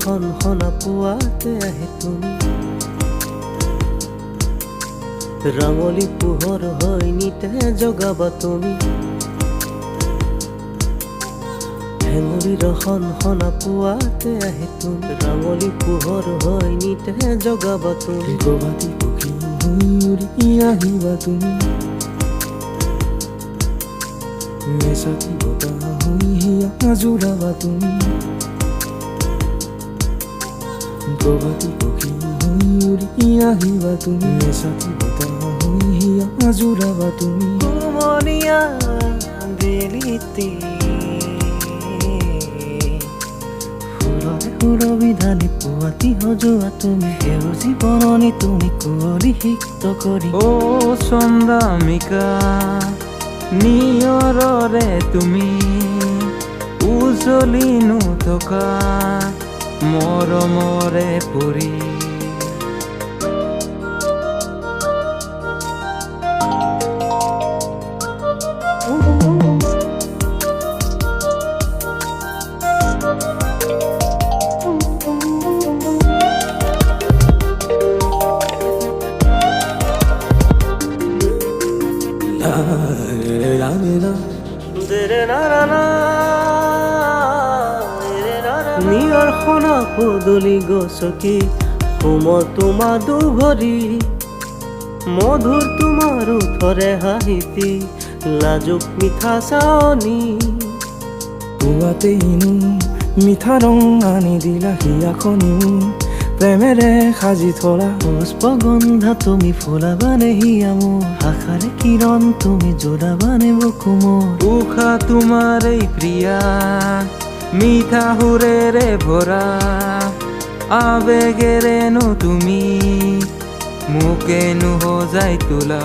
খনখনা পুৱাতে আহে তুমি ৰাঙলী পোহৰ হৈ নিতে জগাবা তুমি হেঙুলিৰ খনখনা পুৱাতে আহে তুমি ৰাঙলী পোহৰ হৈ নিতে জগাবা তুমি গবাদি পক্ষী হৈ উৰি আহিবা তুমি মেচাকি বতাহ হৈ হিয়া জোৰাবা তুমি গবাদি পক্ষী হৈ উৰি আহিবা তুমি মেচাকি বতাহ হৈ হিয়া জোৰাবা তুমি কুমলীয়া বেলিতে সুৰবিধানী পুৱাতি সজোৱা তুমি সেউজী বননি তুমি কুঁৱলী সিক্ত কৰি ও চন্দামিকা নিয়ৰৰে তুমি উজলি নথকা মৰমৰে পৰি নিয়ৰ খনা পদূলি গছকি কোমল তোমাৰ দুভৰি মধুৰ তোমাৰ ওঠৰে হাঁহিতি লাজুক মিঠা চাৱনি পুৱাতে ইনো মিঠা ৰং আনি দিলা হিয়াখনিও প্ৰেমেৰে সাজি থলা পুষ্পগন্ধা তুমি ফুলাবানে হিয়া মোৰ আশাৰে কিৰণ তুমি জোৰাবানে বুকু মোৰ উষা তোমাৰ এই প্ৰিয়া মিঠা সুৰেৰে ভৰা আবেগেৰেনো তুমি মোকে নুসজাই তোলা